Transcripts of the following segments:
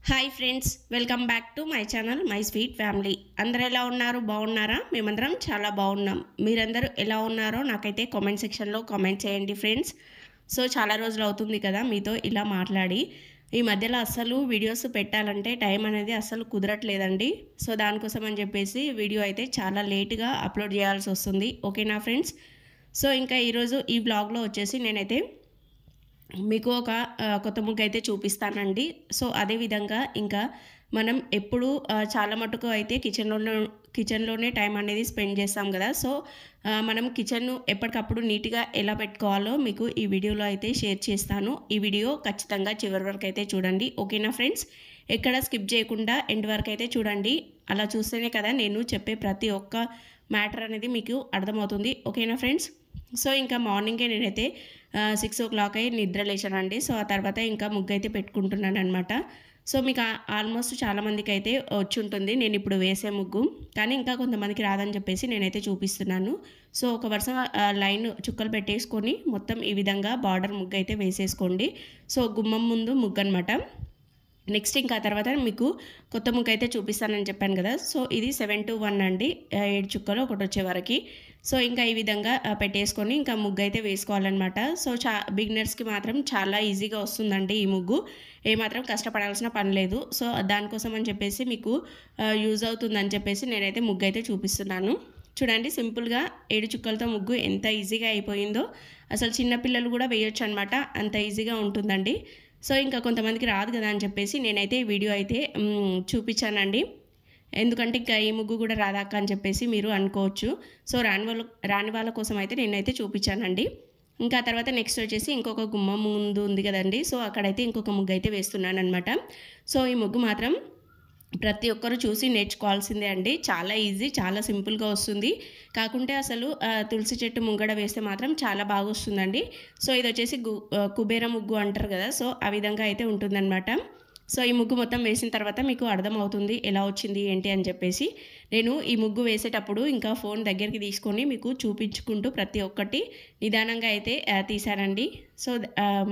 Hi friends, welcome back to my channel my sweet family. అందరు ఎలా ఉన్నారు? బాగున్నారా? మేమందరం చాలా బాగున్నాం. మీరందరూ ఎలా ఉన్నారో నాకైతే కామెంట్ సెక్షన్లో కామెంట్ చేయండి ఫ్రెండ్స్. సో చాలా రోజులు అవుతుంది కదా మీతో ఇలా మాట్లాడి. ఈ మధ్యలో అస్సలు వీడియోస్ పెట్టాలంటే టైం అనేది అస్సలు కుదరట్లేదండి. సో దానికోసం అని చెప్పేసి వీడియో అయితే చాలా లేట్గా అప్లోడ్ చేయాల్సి వస్తుంది. ఓకేనా ఫ్రెండ్స్? సో ఇంకా ఈరోజు ఈ బ్లాగ్లో వచ్చేసి నేనైతే మీకు ఒక కొత్త ముగ్గు అయితే చూపిస్తానండి. సో అదేవిధంగా ఇంకా మనం ఎప్పుడు చాలా మటుకు అయితే కిచెన్లోనే టైం అనేది స్పెండ్ చేస్తాం కదా. సో మనం కిచెన్ను ఎప్పటికప్పుడు నీట్గా ఎలా పెట్టుకోవాలో మీకు ఈ వీడియోలో అయితే షేర్ చేస్తాను. ఈ వీడియో ఖచ్చితంగా చివరి వరకు అయితే చూడండి. ఓకేనా ఫ్రెండ్స్? ఎక్కడ స్కిప్ చేయకుండా ఎండ్ వరకు అయితే చూడండి. అలా చూస్తేనే కదా నేను చెప్పే ప్రతి ఒక్క మ్యాటర్ అనేది మీకు అర్థమవుతుంది. ఓకేనా ఫ్రెండ్స్? సో ఇంకా మార్నింగే నేనైతే 6 o'clock నిద్ర లేచానండి. సో ఆ తర్వాత ఇంకా ముగ్గు అయితే పెట్టుకుంటున్నాను అనమాట. సో మీకు ఆల్మోస్ట్ చాలామందికి అయితే వచ్చి ఉంటుంది నేను ఇప్పుడు వేసే ముగ్గు, కానీ ఇంకా కొంతమందికి రాదని చెప్పేసి నేనైతే చూపిస్తున్నాను. సో ఒక వరుస లైన్ చుక్కలు పెట్టేసుకొని మొత్తం ఈ విధంగా బార్డర్ ముగ్గు అయితే వేసేసుకోండి. సో గుమ్మం ముందు ముగ్గు అనమాట. నెక్స్ట్ ఇంకా తర్వాత మీకు కొత్త ముగ్గు అయితే చూపిస్తానని చెప్పాను కదా. సో ఇది 7 to 1 అండి, 7 చుక్కలు ఒకటి వచ్చే వరకు. సో ఇంకా ఈ విధంగా పెట్టేసుకొని ఇంకా ముగ్గు అయితే వేసుకోవాలన్నమాట. సో బిగినర్స్కి మాత్రం చాలా ఈజీగా వస్తుందండి ఈ ముగ్గు, ఏమాత్రం కష్టపడాల్సిన పని లేదు. సో దానికోసం అని చెప్పేసి మీకు యూజ్ అవుతుందని చెప్పేసి నేనైతే ముగ్గు అయితే చూపిస్తున్నాను. చూడండి, సింపుల్గా 7 చుక్కలతో ముగ్గు ఎంత ఈజీగా అయిపోయిందో. అసలు చిన్నపిల్లలు కూడా వేయొచ్చు అనమాట, అంత ఈజీగా ఉంటుందండి. సో ఇంకా కొంతమందికి రాదు కదా అని చెప్పేసి నేనైతే ఈ వీడియో అయితే చూపించానండి. ఎందుకంటే ఇంకా ఈ ముగ్గు కూడా రాదాక అని చెప్పేసి మీరు అనుకోవచ్చు. సో రాని వాళ్ళ కోసం అయితే నేనైతే చూపించానండి. ఇంకా తర్వాత నెక్స్ట్ వచ్చేసి ఇంకొక గుమ్మం ముందు ఉంది కదండి. సో అక్కడైతే ఇంకొక ముగ్గు అయితే వేస్తున్నాను అనమాట. సో ఈ ముగ్గు మాత్రం ప్రతి ఒక్కరు చూసి నేర్చుకోవాల్సిందే అండి. చాలా ఈజీ, చాలా సింపుల్గా వస్తుంది. కాకుంటే అసలు తులసి చెట్టు ముంగడ వేస్తే మాత్రం చాలా బాగా వస్తుందండి. సో ఇది వచ్చేసి కుబేర ముగ్గు అంటారు కదా. సో ఆ విధంగా అయితే ఉంటుందన్నమాట. సో ఈ ముగ్గు మొత్తం వేసిన తర్వాత మీకు అర్థమవుతుంది ఎలా వచ్చింది ఏంటి అని చెప్పేసి. నేను ఈ ముగ్గు వేసేటప్పుడు ఇంకా ఫోన్ దగ్గరికి తీసుకొని మీకు చూపించుకుంటూ ప్రతి ఒక్కటి నిదానంగా అయితే తీశానండి. సో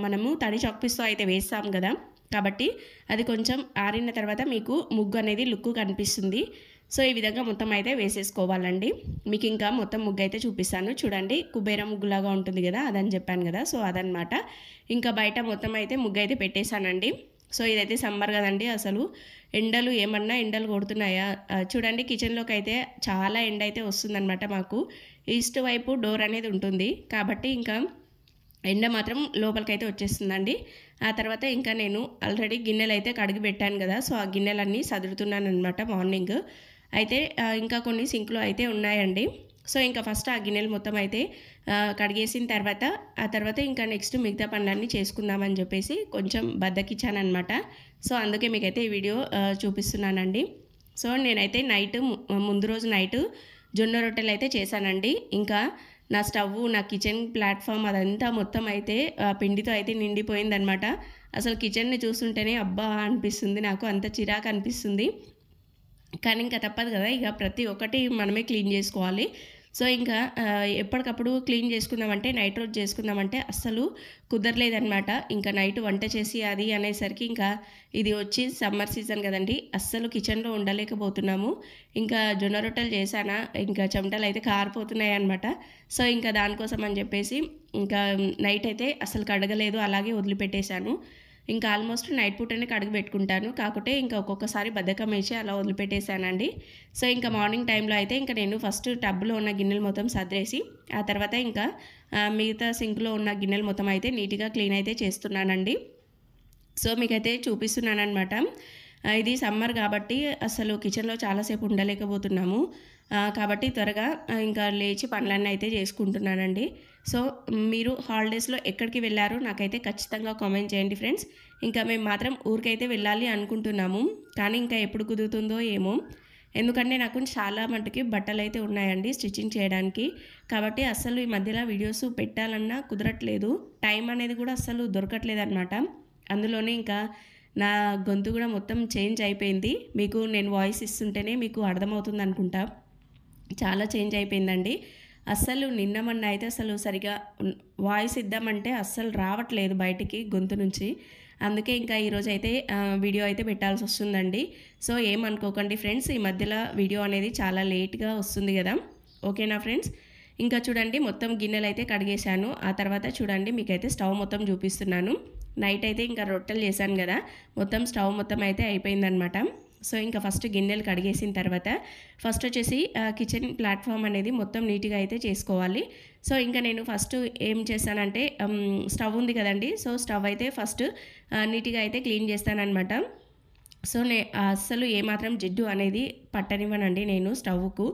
మనము తడి చాక్పీస్తో అయితే వేస్తాం కదా, కాబట్టి అది కొంచెం ఆరిన తర్వాత మీకు ముగ్గు అనేది లుక్ కనిపిస్తుంది. సో ఈ విధంగా మొత్తం అయితే వేసేసుకోవాలండి. మీకు ఇంకా మొత్తం ముగ్గు అయితే చూపిస్తాను. చూడండి, కుబేర ముగ్గులాగా ఉంటుంది కదా, అదని చెప్పాను కదా. సో అదనమాట. ఇంకా బయట మొత్తం అయితే ముగ్గు అయితే పెట్టేశానండి. సో ఇదైతే సమ్మర్ కదండి, అసలు ఎండలు కొడుతున్నాయా చూడండి. కిచెన్లోకి అయితే చాలా ఎండ అయితే వస్తుందన్నమాట. మాకు ఈస్ట్ వైపు డోర్ అనేది ఉంటుంది కాబట్టి ఇంకా ఎండ మాత్రం లోపలికైతే వచ్చేస్తుందండి. ఆ తర్వాత ఇంకా నేను ఆల్రెడీ గిన్నెలు అయితే కడిగి పెట్టాను కదా. సో ఆ గిన్నెలన్నీ సదురుతున్నాను అనమాట మార్నింగ్ అయితే. ఇంకా కొన్ని సింక్లో అయితే ఉన్నాయండి. సో ఇంకా ఫస్ట్ ఆ గిన్నెలు మొత్తం అయితే కడిగేసిన తర్వాత ఆ తర్వాత ఇంకా నెక్స్ట్ మిగతా పనులన్నీ చేసుకుందామని చెప్పేసి కొంచెం బద్దకిచ్చాను అనమాట. సో అందుకే మీకైతే ఈ వీడియో చూపిస్తున్నానండి. సో నేనైతే ముందు రోజు నైట్ జొన్న రొట్టెలు అయితే చేశానండి. ఇంకా నా స్టవ్, నా కిచెన్ ప్లాట్ఫామ్ అదంతా మొత్తం అయితే పిండితో అయితే నిండిపోయిందనమాట. అసలు కిచెన్ని చూస్తుంటేనే అబ్బా అనిపిస్తుంది, నాకు అంత చిరాకు అనిపిస్తుంది. కానీ ఇంకా తప్పదు కదా, ఇక ప్రతి ఒక్కటి మనమే క్లీన్ చేసుకోవాలి. సో ఇంకా ఎప్పటికప్పుడు క్లీన్ చేసుకుందామంటే, నైట్ రోజు చేసుకుందామంటే అస్సలు కుదరలేదనమాట. ఇంకా నైట్ వంట చేసి అది అనేసరికి ఇంకా ఇది వచ్చి సమ్మర్ సీజన్ కదండి, అస్సలు కిచెన్లో ఉండలేకపోతున్నాము. ఇంకా జొన్న రొట్టెలు చేశానా, ఇంకా చెమటలు అయితే కారిపోతున్నాయి అనమాట. సో ఇంకా దానికోసం అని చెప్పేసి ఇంకా నైట్ అయితే అసలు కడగలేదు, అలాగే వదిలిపెట్టేశాను. ఇంకా ఆల్మోస్ట్ నైట్ పూటనే కడుగు పెట్టుకుంటాను, కాకపోతే ఇంకా ఒక్కొక్కసారి బద్ధకం వేసి అలా వదిలిపెట్టేశానండి. సో ఇంకా మార్నింగ్ టైంలో అయితే ఇంకా నేను ఫస్ట్ టబ్లో ఉన్న గిన్నెలు మొత్తం సర్దేసి ఆ తర్వాత ఇంకా మిగతా సింక్లో ఉన్న గిన్నెలు మొత్తం అయితే నీట్గా క్లీన్ అయితే చేస్తున్నానండి. సో మీకైతే చూపిస్తున్నాను అనమాట. ఇది సమ్మర్ కాబట్టి అసలు కిచెన్లో చాలాసేపు ఉండలేకపోతున్నాము. కాబట్టి త్వరగా ఇంకా లేచి పనులన్నీ అయితే చేసుకుంటున్నానండి. సో మీరు హాలిడేస్లో ఎక్కడికి వెళ్ళారో నాకైతే ఖచ్చితంగా కామెంట్ చేయండి ఫ్రెండ్స్. ఇంకా మేము మాత్రం ఊరికైతే వెళ్ళాలి అనుకుంటున్నాము, కానీ ఇంకా ఎప్పుడు కుదురుతుందో ఏమో. ఎందుకంటే నాకు చాలా మటుకి బట్టలు అయితే ఉన్నాయండి స్టిచ్చింగ్ చేయడానికి. కాబట్టి అస్సలు ఈ మధ్యలో వీడియోస్ పెట్టాలన్నా కుదరట్లేదు, టైం అనేది కూడా అస్సలు దొరకట్లేదు అనమాట. అందులోనే ఇంకా నా గొంతు కూడా మొత్తం చేంజ్ అయిపోయింది. మీకు నేను వాయిస్ ఇస్తుంటేనే మీకు అర్థమవుతుంది అనుకుంటా, చాలా చేంజ్ అయిపోయిందండి. అస్సలు నిన్న మొన్న అయితే అసలు సరిగా వాయిస్ ఇద్దామంటే అస్సలు రావట్లేదు బయటికి గొంతు నుంచి. అందుకే ఇంకా ఈరోజు అయితే వీడియో అయితే పెట్టాల్సి వస్తుందండి. సో ఏమనుకోకండి ఫ్రెండ్స్, ఈ మధ్యలో వీడియో అనేది చాలా లేట్గా వస్తుంది కదా. ఓకేనా ఫ్రెండ్స్. ఇంకా చూడండి మొత్తం గిన్నెలు అయితే కడిగేశాను. ఆ తర్వాత చూడండి మీకైతే స్టవ్ మొత్తం చూపిస్తున్నాను. నైట్ అయితే ఇంకా రొట్టెలు చేశాను కదా, మొత్తం స్టవ్ మొత్తం అయితే అయిపోయిందనమాట. సో ఇంకా ఫస్ట్ గిన్నెలు కడిగేసిన తర్వాత ఫస్ట్ వచ్చేసి కిచెన్ ప్లాట్ఫామ్ అనేది మొత్తం నీట్గా అయితే చేసుకోవాలి. సో ఇంకా నేను ఫస్ట్ ఏం చేస్తానంటే స్టవ్ ఉంది కదండి, సో స్టవ్ అయితే ఫస్ట్ నీట్గా అయితే క్లీన్ చేస్తానన్నమాట. సో అస్సలు ఏమాత్రం జిడ్డు అనేది పట్టనివ్వనండి నేను స్టవ్కు.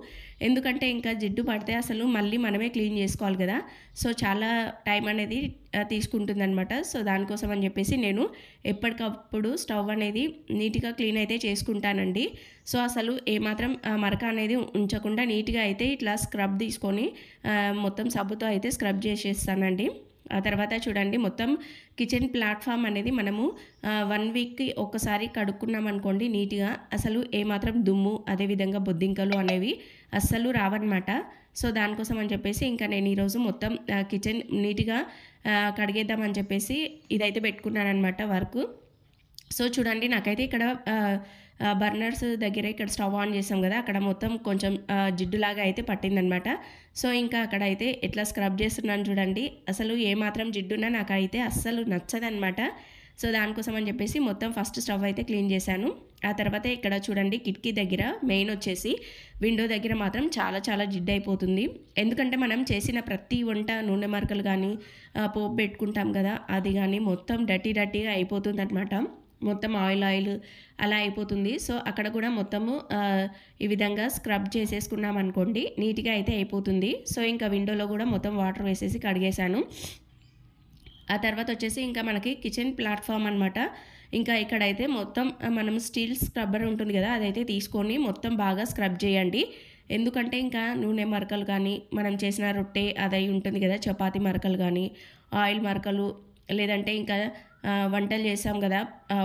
ఎందుకంటే ఇంకా జిడ్డు పడితే అసలు మళ్ళీ మనమే క్లీన్ చేసుకోవాలి కదా. సో చాలా టైం అనేది తీసుకుంటుందన్నమాట. సో దానికోసం అని చెప్పేసి నేను ఎప్పటికప్పుడు స్టవ్ అనేది నీట్గా క్లీన్ అయితే చేసుకుంటానండి. సో అసలు ఏమాత్రం మరక అనేది ఉంచకుండా నీట్గా అయితే ఇట్లా స్క్రబ్ తీసుకొని మొత్తం సబ్బుతో అయితే స్క్రబ్ చేసేస్తానండి. ఆ తర్వాత చూడండి మొత్తం కిచెన్ ప్లాట్ఫామ్ అనేది మనము 1 వీక్కి ఒక్కసారి కడుక్కున్నాం అనుకోండి నీట్గా, అసలు ఏమాత్రం దుమ్ము అదేవిధంగా బొద్దింకలు అనేవి అస్సలు రావన్నమాట. సో దానికోసం అని చెప్పేసి ఇంకా నేను ఈరోజు మొత్తం కిచెన్ నీట్గా కడిగేద్దామని చెప్పేసి ఇదైతే పెట్టుకున్నాను అనమాట వర్క్. సో చూడండి నాకైతే ఇక్కడ బర్నర్స్ దగ్గర ఇక్కడ స్టవ్ ఆన్ చేసాం కదా, అక్కడ మొత్తం కొంచెం జిడ్డులాగా అయితే పట్టిందనమాట. సో ఇంకా అక్కడైతే ఎట్లా స్క్రబ్ చేస్తున్నాను చూడండి, అసలు ఏమాత్రం జిడ్డున్నా నాకైతే అస్సలు నచ్చదనమాట. సో దానికోసం అని చెప్పేసి మొత్తం ఫస్ట్ స్టవ్ అయితే క్లీన్ చేశాను. ఆ తర్వాత ఇక్కడ చూడండి కిటికీ దగ్గర మెయిన్ వచ్చేసి విండో దగ్గర మాత్రం చాలా చాలా జిడ్డు అయిపోతుంది. ఎందుకంటే మనం చేసిన ప్రతి వంట నూనె మరకలు కానీ పోపు పెట్టుకుంటాం కదా, అది కానీ మొత్తం డర్టీగా అయిపోతుంది అనమాట. మొత్తం ఆయిల్ అలా అయిపోతుంది. సో అక్కడ కూడా మొత్తము ఈ విధంగా స్క్రబ్ చేసేసుకున్నాం అనుకోండి నీట్గా అయితే అయిపోతుంది. సో ఇంకా విండోలో కూడా మొత్తం వాటర్ వేసేసి కడిగేశాను. ఆ తర్వాత వచ్చేసి ఇంకా మనకి కిచెన్ ప్లాట్ఫామ్ అనమాట. ఇంకా ఇక్కడైతే మొత్తం మనం స్టీల్ స్క్రబ్బర్ ఉంటుంది కదా, అదైతే తీసుకొని మొత్తం బాగా స్క్రబ్ చేయండి. ఎందుకంటే ఇంకా నూనె మరకలు కానీ మనం చేసిన రొట్టె అది ఉంటుంది కదా, చపాతీ మరకలు కానీ ఆయిల్ మరకలు, లేదంటే ఇంకా వంటలు చేసాం కదా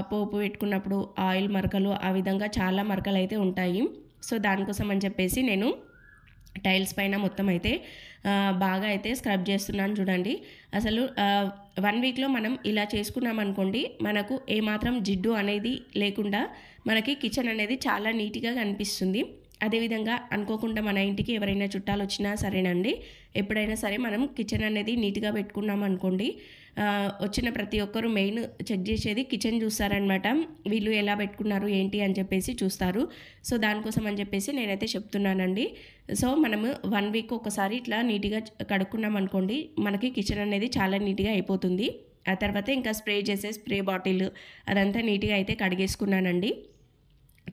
పోపు పెట్టుకున్నప్పుడు ఆయిల్ మరకలు, ఆ విధంగా చాలా మరకలు అయితే ఉంటాయి. సో దానికోసం అని చెప్పేసి నేను టైల్స్ పైన మొత్తం అయితే బాగా అయితే స్క్రబ్ చేస్తున్నాను చూడండి. అసలు 1 వీక్లో మనం ఇలా చేసుకున్నాం అనుకోండి మనకు ఏమాత్రం జిడ్డు అనేది లేకుండా మనకి కిచెన్ అనేది చాలా నీట్గా కనిపిస్తుంది. అదేవిధంగా అనుకోకుండా మన ఇంటికి ఎవరైనా చుట్టాలు వచ్చినా సరేనండి, ఎప్పుడైనా సరే మనం కిచెన్ అనేది నీట్గా పెట్టుకున్నాం అనుకోండి, వచ్చిన ప్రతి ఒక్కరు మెయిన్ చెక్ చేసేది కిచెన్ చూస్తారనమాట. వీళ్ళు ఎలా పెట్టుకున్నారు ఏంటి అని చెప్పేసి చూస్తారు. సో దానికోసం అని చెప్పేసి నేనైతే చెప్తున్నానండి. సో మనము 1 వీక్ ఒకసారి ఇట్లా నీట్గా కడుక్కున్నాం అనుకోండి మనకి కిచెన్ అనేది చాలా నీట్గా అయిపోతుంది. ఆ తర్వాత ఇంకా స్ప్రే చేసే స్ప్రే బాటిల్ అదంతా నీట్గా అయితే కడిగేసుకున్నానండి.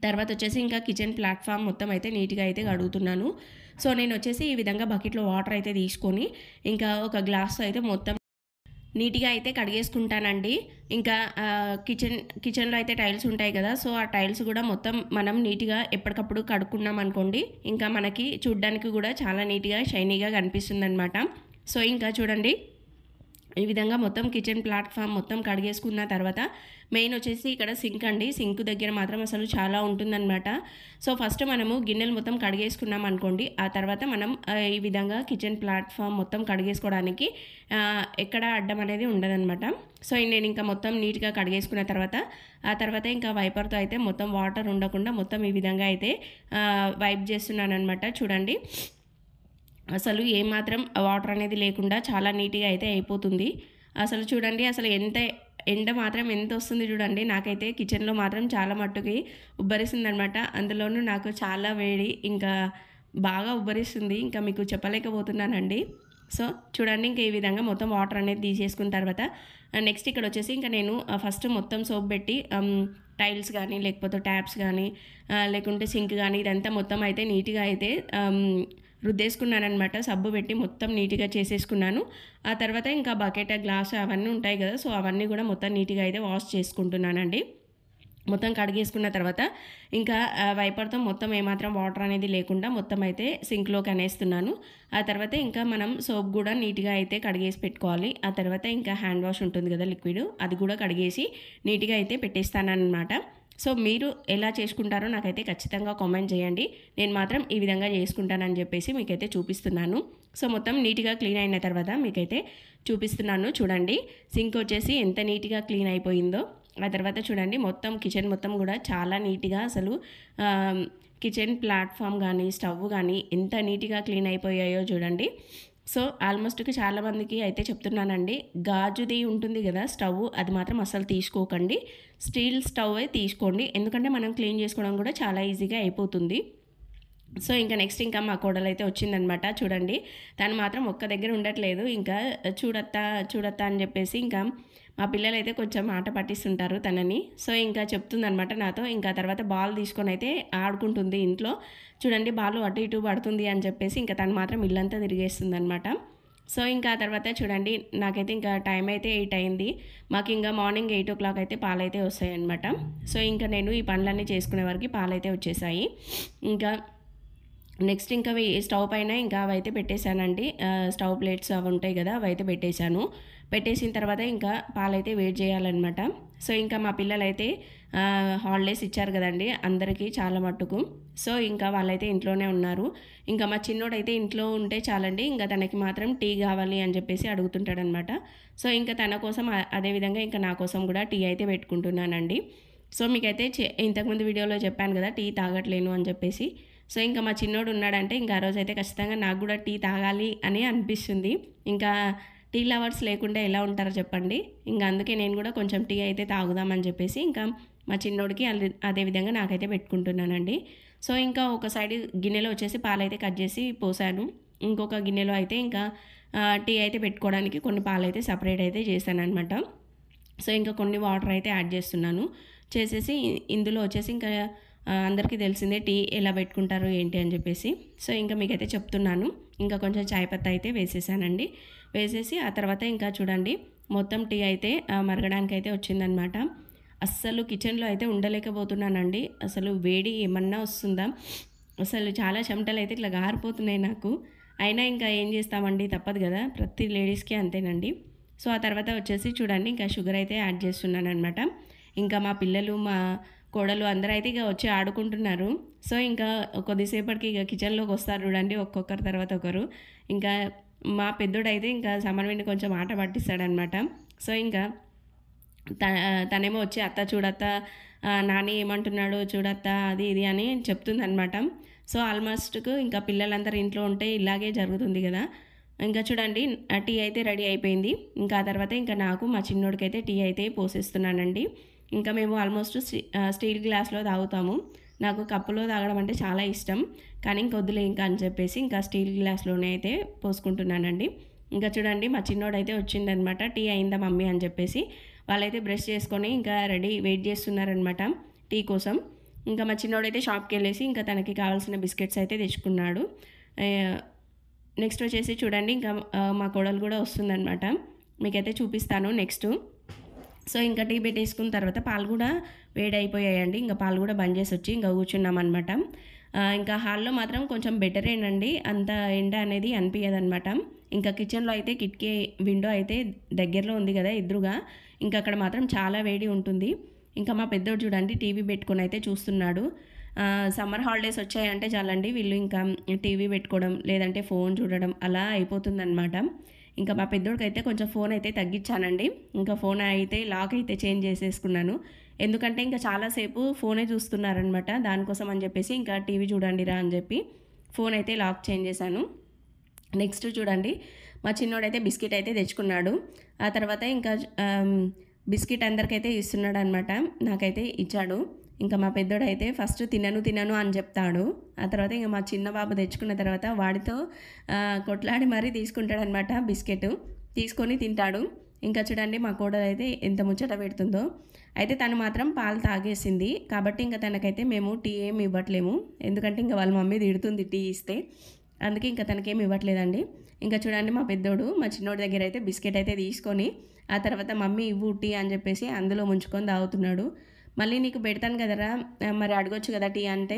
తర్వాత వచ్చేసి ఇంకా కిచెన్ ప్లాట్ఫామ్ మొత్తం అయితే నీట్గా అయితే కడుగుతున్నాను. సో నేను వచ్చేసి ఈ విధంగా బకెట్లో వాటర్ అయితే తీసుకొని ఇంకా ఒక గ్లాస్ అయితే మొత్తం నీట్గా అయితే కడిగేసుకుంటానండి. ఇంకా కిచెన్లో అయితే టైల్స్ ఉంటాయి కదా, సో ఆ టైల్స్ కూడా మొత్తం మనం నీట్గా ఎప్పటికప్పుడు కడుక్కున్నాం అనుకోండి ఇంకా మనకి చూడ్డానికి కూడా చాలా నీట్గా షైనీగా కనిపిస్తుంది అనమాట. సో ఇంకా చూడండి ఈ విధంగా మొత్తం కిచెన్ ప్లాట్ఫామ్ మొత్తం కడిగేసుకున్న తర్వాత మెయిన్ వచ్చేసి ఇక్కడ సింక్ అండి. సింక్ దగ్గర మాత్రం అసలు చాలా ఉంటుందన్నమాట. సో ఫస్ట్ మనము గిన్నెలు మొత్తం కడిగేసుకున్నాం అనుకోండి, ఆ తర్వాత మనం ఈ విధంగా కిచెన్ ప్లాట్ఫామ్ మొత్తం కడిగేసుకోవడానికి ఎక్కడ అడ్డం అనేది ఉండదన్నమాట. సో నేను ఇంకా మొత్తం నీట్గా కడిగేసుకున్న తర్వాత ఆ తర్వాత ఇంకా వైపర్తో అయితే మొత్తం వాటర్ ఉండకుండా మొత్తం ఈ విధంగా అయితే వైప్ చేస్తున్నాను అనమాట. చూడండి అసలు ఏమాత్రం వాటర్ అనేది లేకుండా చాలా నీట్గా అయితే అయిపోతుంది. అసలు చూడండి అసలు ఎండ మాత్రం ఎంత వస్తుంది చూడండి. నాకైతే కిచెన్లో మాత్రం చాలా మట్టుకి ఉబ్బరిస్తుంది అనమాట. అందులోనూ నాకు చాలా వేడి, ఇంకా బాగా ఉబ్బరిస్తుంది, ఇంకా మీకు చెప్పలేకపోతున్నానండి. సో చూడండి ఇంకా ఈ విధంగా మొత్తం వాటర్ అనేది తీసేసుకున్న తర్వాత నెక్స్ట్ ఇక్కడ వచ్చేసి ఇంకా నేను ఫస్ట్ మొత్తం సోప్ పెట్టి టైల్స్ కానీ లేకపోతే ట్యాప్స్ కానీ లేకుంటే సింక్ కానీ ఇదంతా మొత్తం అయితే నీట్గా అయితే రుద్దేసుకున్నానమాట. సబ్బు పెట్టి మొత్తం నీట్గా చేసేసుకున్నాను. ఆ తర్వాత ఇంకా బకెట్ గ్లాస్ అవన్నీ ఉంటాయి కదా, సో అవన్నీ కూడా మొత్తం నీట్గా అయితే వాష్ చేసుకుంటున్నానండి. మొత్తం కడిగేసుకున్న తర్వాత ఇంకా వైపర్తో మొత్తం ఏమాత్రం వాటర్ అనేది లేకుండా మొత్తం అయితే సింక్లోకి అనేస్తున్నాను. ఆ తర్వాత ఇంకా మనం సోప్ కూడా నీట్గా అయితే కడిగేసి పెట్టుకోవాలి. ఆ తర్వాత ఇంకా హ్యాండ్ వాష్ ఉంటుంది కదా లిక్విడ్, అది కూడా కడిగేసి నీట్గా అయితే పెట్టేస్తానన్నమాట. సో మీరు ఎలా చేసుకుంటారో నాకైతే ఖచ్చితంగా కామెంట్ చేయండి. నేను మాత్రం ఈ విధంగా చేసుకుంటానని చెప్పేసి మీకైతే చూపిస్తున్నాను. సో మొత్తం నీట్గా క్లీన్ అయిన తర్వాత మీకైతే చూపిస్తున్నాను చూడండి. సింక్ వచ్చేసి ఎంత నీట్గా క్లీన్ అయిపోయిందో. ఆ తర్వాత చూడండి మొత్తం కిచెన్ మొత్తం కూడా చాలా నీట్‌గా అసలు కిచెన్ ప్లాట్‌ఫామ్ గానీ, స్టవ్ గానీ ఎంత నీట్‌గా క్లీన్ అయిపోయాయో చూడండి. సో, ఆల్మోస్ట్‌కి చాలామందికి అయితే చెప్తున్నానండి. గాజుది ఉంటుంది గదా స్టవ్వు, అది మాత్రం అస్సలు తీసుకోకండి. స్టీల్ స్టవ్వే తీసుకోండి. ఎందుకంటే మనం క్లీన్ చేసుకోవడం కూడా చాలా ఈజీగా అయిపోతుంది. సో, ఇంక నెక్స్ట్ ఇంకా మా కోడలైతే వచ్చిందనమాట. చూడండి తను మాత్రం ఒక్క దగ్గర ఉండట్లేదు. ఇంకా చూడత్తా, చూడత్తా అని చెప్పేసి ఇంకా మా పిల్లలైతే కొంచెం ఆట పట్టిస్తుంటారు తనని. సో, ఇంకా చెప్తుందనమాట నాతో. ఇంకా తర్వాత బాల్ తీసుకొనైతే ఆడుకుంటుంది ఇంట్లో. చూడండి బాలు అటు ఇటు పడుతుంది అని చెప్పేసి ఇంకా తను మాత్రం ఇల్లంతా తిరిగేస్తుందనమాట. సో, ఇంకా ఆ తర్వాత చూడండి నాకైతే ఇంకా టైం అయితే 8 అయింది. మాకు ఇంకా మార్నింగ్ 8:00 అయితే పాలైతే వస్తాయన్నమాట. సో, ఇంకా నేను ఈ పనులన్నీ చేసుకునే వరకి పాలైతే వచ్చేసాయి. ఇంకా నెక్స్ట్ ఇంకా స్టవ్ పైన ఇంకా అవైతే పెట్టేశానండి. స్టవ్ ప్లేట్స్ అవి ఉంటాయి కదా, అవైతే పెట్టేశాను. పెట్టేసిన తర్వాత ఇంకా పాలైతే వేడి చేయాలన్నమాట. సో, ఇంకా మా పిల్లలైతే హాలిడేస్ ఇచ్చారు కదండి అందరికీ చాలా మట్టుకు. సో, ఇంకా వాళ్ళైతే ఇంట్లోనే ఉన్నారు. ఇంకా మా చిన్నోడైతే ఇంట్లో ఉంటే చాలండి, ఇంకా తనకి మాత్రం టీ కావాలి అని చెప్పేసి అడుగుతుంటాడనమాట. సో, ఇంకా తన కోసం అదేవిధంగా ఇంకా నా కోసం కూడా టీ అయితే పెట్టుకుంటున్నానండి. సో, మీకైతే ఇంతకుముందు వీడియోలో చెప్పాను కదా టీ తాగట్లేను అని చెప్పేసి. సో, ఇంకా మా చిన్నోడు ఉన్నాడంటే ఇంకా ఆ రోజైతే ఖచ్చితంగా నాకు కూడా టీ తాగాలి అని అనిపిస్తుంది. ఇంకా టీ లవర్స్ లేకుండా ఎలా ఉంటారో చెప్పండి. ఇంకా అందుకే నేను కూడా కొంచెం టీ అయితే తాగుదామని చెప్పేసి ఇంకా మా చిన్నోడికి అదేవిధంగా నాకైతే పెట్టుకుంటున్నానండి. సో, ఇంకా ఒక సైడ్ గిన్నెలో వచ్చేసి పాలైతే కట్ చేసి పోసాను. ఇంకొక గిన్నెలో అయితే ఇంకా టీ అయితే పెట్టుకోవడానికి కొన్ని పాలైతే సపరేట్ అయితే చేశాననమాట. సో, ఇంకా కొన్ని వాటర్ అయితే యాడ్ చేస్తున్నాను. చేసేసి ఇందులో వచ్చేసి ఇంకా అందరికీ తెలిసిందే టీ ఎలా పెట్టుకుంటారు ఏంటి అని చెప్పేసి. సో, ఇంకా మీకైతే చెప్తున్నాను. ఇంకా కొంచెం చాయ్ పత్తా అయితే వేసేసానండి. వేసేసి ఆ తర్వాత ఇంకా చూడండి మొత్తం టీ అయితే మరగడానికి అయితే వచ్చిందనమాట. అస్సలు కిచెన్లో అయితే ఉండలేకపోతున్నానండి. అసలు వేడి ఏమన్నా వస్తుందా, అసలు చాలా చెమటలు అయితే ఇట్లా గారిపోతున్నాయి నాకు. అయినా ఇంకా ఏం చేస్తామండి, తప్పదు కదా, ప్రతి లేడీస్కి అంతేనండి. సో, ఆ తర్వాత వచ్చేసి చూడండి ఇంకా షుగర్ అయితే యాడ్ చేస్తున్నాను అనమాట. ఇంకా మా పిల్లలు మా కోడలు అందరూ అయితే ఇక వచ్చి ఆడుకుంటున్నారు. సో, ఇంకా కొద్దిసేపటికి ఇక కిచెన్లోకి వస్తారు చూడండి ఒక్కొక్కరు తర్వాత ఒకరు. ఇంకా మా పెద్దోడైతే ఇంకా సమన్విని కొంచెం ఆట పట్టిస్తాడనమాట. సో, ఇంకా తనేమో వచ్చి అత్త చూడత్త, నాని ఏమంటున్నాడు చూడత్త, అది ఇది అని చెప్తుందనమాట. సో, ఆల్మోస్ట్కు ఇంకా పిల్లలందరూ ఇంట్లో ఉంటే ఇలాగే జరుగుతుంది కదా. ఇంకా చూడండి టీ అయితే రెడీ అయిపోయింది. ఇంకా ఆ తర్వాత ఇంకా నాకు మా చిన్నోడికైతే టీ అయితే పోసేస్తున్నానండి. ఇంకా మేము ఆల్మోస్ట్ స్టీల్ గ్లాస్లో తాగుతాము. నాకు కప్పులో తాగడం అంటే చాలా ఇష్టం. కానీ ఇంకొద్దులే ఇంకా అని చెప్పేసి ఇంకా స్టీల్ గ్లాస్లోనే అయితే పోసుకుంటున్నానండి. ఇంకా చూడండి మా చిన్నోడైతే వచ్చిందనమాట. టీ అయిందా మమ్మీ అని చెప్పేసి. వాళ్ళైతే బ్రష్ చేసుకొని ఇంకా వెయిట్ చేస్తున్నారనమాట టీ కోసం. ఇంకా మా చిన్నోడైతే షాప్కి వెళ్ళేసి ఇంకా తనకి కావాల్సిన బిస్కెట్స్ అయితే తెచ్చుకున్నాడు. నెక్స్ట్ వచ్చేసి చూడండి ఇంకా మా కోడలు కూడా వస్తుందనమాట. మీకైతే చూపిస్తాను నెక్స్ట్. సో, ఇంకా టీ పెట్టేసుకున్న తర్వాత పాలు కూడా వేడైపోయాయండి. ఇంకా పాలు కూడా బంద్ చేసి వచ్చి ఇంకా కూర్చున్నామన్నమాట. ఇంకా హాల్లో మాత్రం కొంచెం బెటరేనండి, అంత ఎండ అనేది అనిపించదనమాట. ఇంకా కిచెన్లో అయితే కిటికీ విండో అయితే దగ్గరలో ఉంది కదా ఎదురుగా, ఇంకా అక్కడ మాత్రం చాలా వేడి ఉంటుంది. ఇంకా మా పెద్దోడు చూడండి టీవీ పెట్టుకొని అయితే చూస్తున్నాడు. సమ్మర్ హాలిడేస్ వచ్చాయంటే చాలండి వీళ్ళు ఇంకా టీవీ పెట్టుకోవడం లేదంటే ఫోన్ చూడడం అలా అయిపోతుందన్నమాట. ఇంకా మా పెద్దోడికి అయితే కొంచెం ఫోన్ అయితే తగ్గించానండి. ఇంకా ఫోన్ అయితే లాక్ అయితే చేంజ్ చేసేసుకున్నాను. ఎందుకంటే ఇంకా చాలాసేపు ఫోనే చూస్తున్నారనమాట. దానికోసం అని చెప్పేసి ఇంకా టీవీ చూడండి రా అని చెప్పి ఫోన్ అయితే లాక్ చేంజ్ చేశాను. నెక్స్ట్ చూడండి మా చిన్నోడైతే బిస్కెట్ అయితే తెచ్చుకున్నాడు. ఆ తర్వాత ఇంకా బిస్కెట్ అందరికైతే ఇస్తున్నాడు అనమాట. నాకైతే ఇచ్చాడు. ఇంకా మా పెద్దోడైతే ఫస్ట్ తినను అని చెప్తాడు. ఆ తర్వాత ఇంకా మా చిన్న బాబు తెచ్చుకున్న తర్వాత వాడితో కొట్లాడి మరీ తీసుకుంటాడనమాట. బిస్కెట్ తీసుకొని తింటాడు. ఇంకా చూడండి మా కోడలు అయితే ఎంత ముచ్చట పెడుతుందో. అయితే తను మాత్రం పాలు తాగేసింది కాబట్టి ఇంకా తనకైతే మేము టీ ఏమి ఇవ్వట్లేము. ఎందుకంటే ఇంకా వాళ్ళ మమ్మీ తిడుతుంది టీ ఇస్తే, అందుకే ఇంకా తనకేమి ఇవ్వట్లేదండి. ఇంకా చూడండి మా పెద్దోడు మా చిన్నోడి దగ్గర అయితే బిస్కెట్ అయితే తీసుకొని ఆ తర్వాత మమ్మీ ఇవ్వు టీ అని చెప్పేసి అందులో ముంచుకొని తాగుతున్నాడు. మళ్ళీ నీకు పెడతాను కదరా మరి అడగొచ్చు కదా టీ అంటే,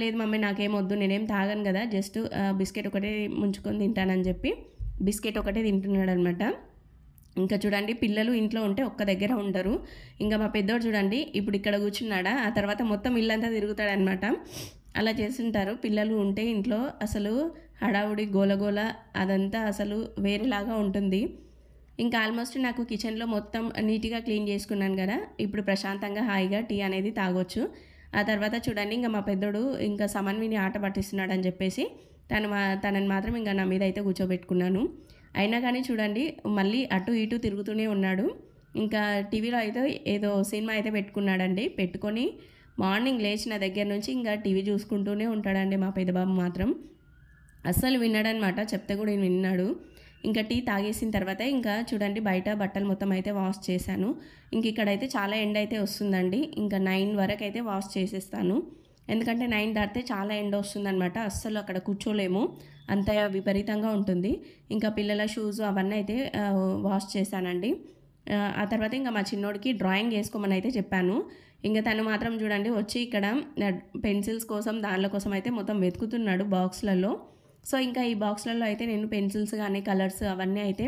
లేదు మమ్మీ నాకేం వద్దు, నేనేం తాగను కదా, జస్ట్ బిస్కెట్ ఒకటే ముంచుకొని తింటానని చెప్పి బిస్కెట్ ఒకటే తింటున్నాడు అనమాట. ఇంకా చూడండి పిల్లలు ఇంట్లో ఉంటే ఒక్క దగ్గర ఉండరు. ఇంకా మా పెద్దోడు చూడండి ఇప్పుడు ఇక్కడ కూర్చున్నాడా, ఆ తర్వాత మొత్తం ఇల్లంతా తిరుగుతాడనమాట. అలా చేస్తుంటారు పిల్లలు ఉంటే ఇంట్లో. అసలు హడావుడి గోలగోల అదంతా అసలు వేరేలాగా ఉంటుంది. ఇంకా ఆల్మోస్ట్ నాకు కిచెన్లో మొత్తం నీట్గా క్లీన్ చేసుకున్నాను కదా, ఇప్పుడు ప్రశాంతంగా హాయిగా టీ అనేది తాగొచ్చు. ఆ తర్వాత చూడండి ఇంకా మా పెద్దోడు ఇంకా సమన్విని ఆట పట్టిస్తున్నాడు అని చెప్పేసి తనని మాత్రం ఇంకా నా మీద అయితే కూర్చోబెట్టుకున్నాను. అయినా కానీ చూడండి మళ్ళీ అటు ఇటు తిరుగుతూనే ఉన్నాడు. ఇంకా టీవీలో అయితే ఏదో సినిమా అయితే పెట్టుకున్నాడండి. పెట్టుకొని మార్నింగ్ లేచిన దగ్గర నుంచి ఇంకా టీవీ చూసుకుంటూనే ఉంటాడండి మా పెద్దబాబు మాత్రం. అస్సలు విన్నాడనమాట, చెప్తే కూడా విన్నాడు. ఇంకా టీ తాగేసిన తర్వాత ఇంకా చూడండి బయట బట్టలు మొత్తం అయితే వాష్ చేశాను. ఇంక ఇక్కడైతే చాలా ఎండ అయితే వస్తుందండి. ఇంకా 9 వరకు అయితే వాష్ చేసేస్తాను. ఎందుకంటే 9 దాటితే చాలా ఎండ వస్తుందన్నమాట. అస్సలు అక్కడ కూర్చోలేము, అంత విపరీతంగా ఉంటుంది. ఇంకా పిల్లల షూస్ అవన్నీ అయితే వాష్ చేశానండి. ఆ తర్వాత ఇంకా మా చిన్నోడికి డ్రాయింగ్ వేసుకోమని అయితే చెప్పాను. ఇంకా తను మాత్రం చూడండి వచ్చి ఇక్కడ పెన్సిల్స్ కోసం దానిల కోసం అయితే మొత్తం వెతుకుతున్నాడు బాక్స్లలో. సో ఇంకా ఈ బాక్స్లలో అయితే నేను పెన్సిల్స్ కానీ కలర్స్ అవన్నీ అయితే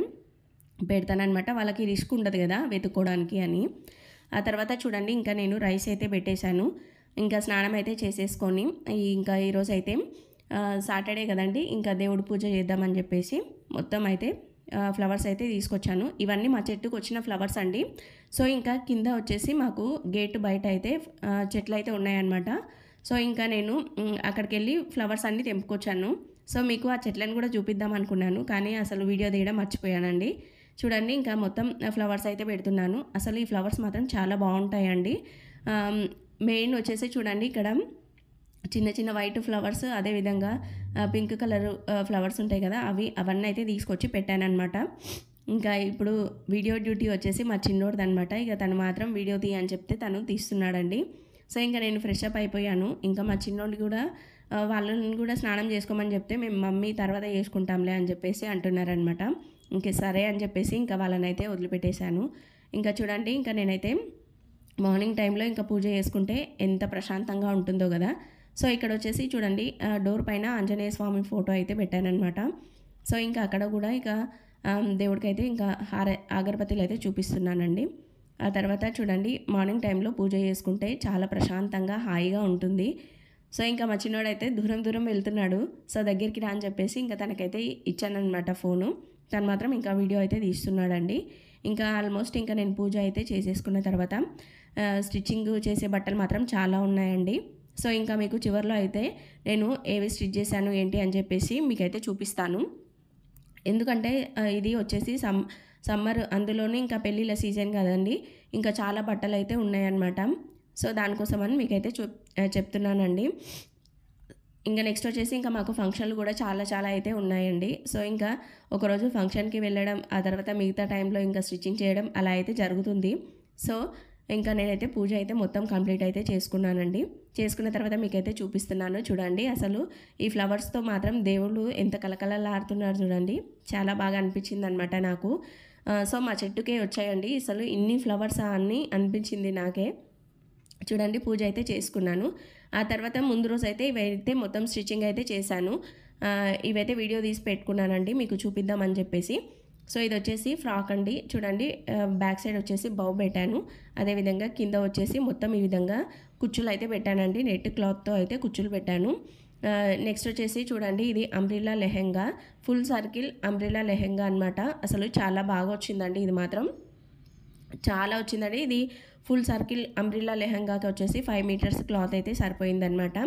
పెడతానమాట. వాళ్ళకి రిస్క్ ఉండదు కదా వెతుక్కోవడానికి అని. ఆ తర్వాత చూడండి ఇంకా నేను రైస్ అయితే పెట్టేశాను. ఇంకా స్నానం అయితే చేసేసుకొని ఇంకా ఈరోజు అయితే సాటర్డే కదండి, ఇంకా దేవుడి పూజ చేద్దామని చెప్పేసి మొత్తం అయితే ఫ్లవర్స్ అయితే తీసుకొచ్చాను. ఇవన్నీ మా చెట్టుకు వచ్చిన ఫ్లవర్స్ అండి. సో ఇంకా కింద వచ్చేసి మాకు గేట్ బయట అయితే చెట్లు అయితే ఉన్నాయన్నమాట. సో ఇంకా నేను అక్కడికి వెళ్ళి ఫ్లవర్స్ అన్నీ తెంపుకొచ్చాను. సో మీకు ఆ చెట్లను కూడా చూపిద్దాం అనుకున్నాను, కానీ అసలు వీడియో తీయడం మర్చిపోయానండి. చూడండి ఇంకా మొత్తం ఫ్లవర్స్ అయితే పెడుతున్నాను. అసలు ఈ ఫ్లవర్స్ మాత్రం చాలా బాగుంటాయండి. మెయిన్ వచ్చేసి చూడండి ఇక్కడ చిన్న చిన్న వైట్ ఫ్లవర్స్, అదేవిధంగా పింక్ కలర్ ఫ్లవర్స్ ఉంటాయి కదా, అవన్నీ అయితే తీసుకొచ్చి పెట్టానమాట. ఇంకా ఇప్పుడు వీడియో డ్యూటీ వచ్చేసి మా చిన్నోడిది అనమాట. ఇక తను మాత్రం వీడియో తీయని చెప్తే తను తీస్తున్నాడండి. సో ఇంకా నేను ఫ్రెష్ అప్ అయిపోయాను. ఇంకా మా చిన్నోడు కూడా వాళ్ళని కూడా స్నానం చేసుకోమని చెప్తే మేము మమ్మీ తర్వాత చేసుకుంటాంలే అని చెప్పేసి అంటున్నారనమాట. ఇంకే సరే అని చెప్పేసి ఇంకా వాళ్ళని అయితే వదిలిపెట్టేశాను. ఇంకా చూడండి ఇంకా నేనైతే మార్నింగ్ టైంలో ఇంకా పూజ చేసుకుంటే ఎంత ప్రశాంతంగా ఉంటుందో కదా. సో ఇక్కడ వచ్చేసి చూడండి డోర్ పైన ఆంజనేయ స్వామి ఫోటో అయితే పెట్టానమాట. సో ఇంకా అక్కడ కూడా ఇక దేవుడికైతే ఇంకా అగరబత్తీలు అయితే చూపిస్తున్నానండి. ఆ తర్వాత చూడండి మార్నింగ్ టైంలో పూజ చేసుకుంటే చాలా ప్రశాంతంగా హాయిగా ఉంటుంది. సో ఇంకా మా చిన్నోడైతే దూరం దూరం వెళ్తున్నాడు. సో దగ్గరికి రా అని చెప్పేసి ఇంకా తనకైతే ఇచ్చానమాట ఫోను. తను మాత్రం ఇంకా వీడియో అయితే తీస్తున్నాడండి. ఇంకా ఆల్మోస్ట్ ఇంకా నేను పూజ అయితే చేసేసుకున్న తర్వాత స్టిచ్చింగ్ చేసే బట్టలు మాత్రం చాలా ఉన్నాయండి. సో ఇంకా మీకు చివరిలో అయితే నేను ఏవి స్టిచ్ చేశాను ఏంటి అని చెప్పేసి మీకైతే చూపిస్తాను. ఎందుకంటే ఇది వచ్చేసి సమ్మర్, అందులోనే ఇంకా పెళ్ళిళ్ళ సీజన్ కదండి, ఇంకా చాలా బట్టలు అయితే ఉన్నాయన్నమాట. సో దానికోసమని మీకైతే చెప్తున్నానండి. ఇంకా నెక్స్ట్ వచ్చేసి ఇంకా మాకు ఫంక్షన్లు కూడా చాలా చాలా అయితే ఉన్నాయండి. సో ఇంకా ఒకరోజు ఫంక్షన్కి వెళ్ళడం, ఆ తర్వాత మిగతా టైంలో ఇంకా స్టిచ్చింగ్ చేయడం అలా అయితే జరుగుతుంది. సో ఇంకా నేనైతే పూజ అయితే మొత్తం కంప్లీట్ అయితే చేసుకున్నానండి. చేసుకున్న తర్వాత మీకైతే చూపిస్తున్నాను చూడండి. అసలు ఈ ఫ్లవర్స్తో మాత్రం దేవుళ్ళు ఎంత కలకలలాడుతున్నారు చూడండి, చాలా బాగా అనిపించింది అనమాట నాకు. సో మా చెట్టుకే వచ్చాయండి అసలు ఇన్ని ఫ్లవర్స్ అని అనిపించింది నాకే. చూడండి పూజ అయితే చేసుకున్నాను. ఆ తర్వాత ముందు రోజు అయితే ఇవైతే మొత్తం స్టిచ్చింగ్ అయితే చేశాను. ఇవైతే వీడియో తీసి పెట్టుకున్నానండి మీకు చూపిద్దామని చెప్పేసి. సో ఇది వచ్చేసి ఫ్రాక్ అండి. చూడండి బ్యాక్ సైడ్ వచ్చేసి బౌ పెట్టాను, అదేవిధంగా కింద వచ్చేసి మొత్తం ఈ విధంగా కుచ్చులు అయితే పెట్టానండి. నెట్ క్లాత్తో అయితే కుచ్చులు పెట్టాను. నెక్స్ట్ వచ్చేసి చూడండి ఇది umbrella lehenga, full circle umbrella lehenga అనమాట. అసలు చాలా బాగా వచ్చిందండి, ఇది మాత్రం చాలా వచ్చిందండి. ఇది ఫుల్ సర్కిల్ అంబ్రిల్లా లెహంగాకి వచ్చేసి 5 మీటర్స్ క్లాత్ అయితే సరిపోయిందనమాట.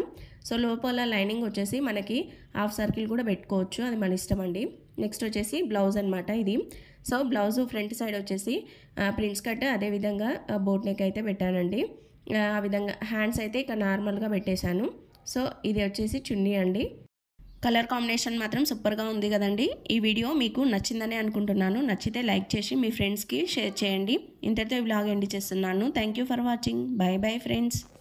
సో లోపల లైనింగ్ వచ్చేసి మనకి హాఫ్ సర్కిల్ కూడా పెట్టుకోవచ్చు, అది మన ఇష్టం అండి. నెక్స్ట్ వచ్చేసి బ్లౌజ్ అనమాట ఇది. సో బ్లౌజ్ ఫ్రంట్ సైడ్ వచ్చేసి ప్రిన్స్ కట్, అదేవిధంగా బోట్ నెక్ అయితే పెట్టానండి. ఆ విధంగా హ్యాండ్స్ అయితే ఇక నార్మల్గా పెట్టేశాను. సో ఇది వచ్చేసి చున్నీ అండి. కలర్ కాంబినేషన్ మాత్రం సూపర్గా ఉంది కదండి. ఈ వీడియో మీకు నచ్చిందని అనుకుంటున్నాను. నచ్చితే లైక్ చేసి మీ ఫ్రెండ్స్కి షేర్ చేయండి. ఇంతటితో ఈ వ్లాగ్ ఎండ్ చేస్తున్నాను. Thank you for watching. By bye friends.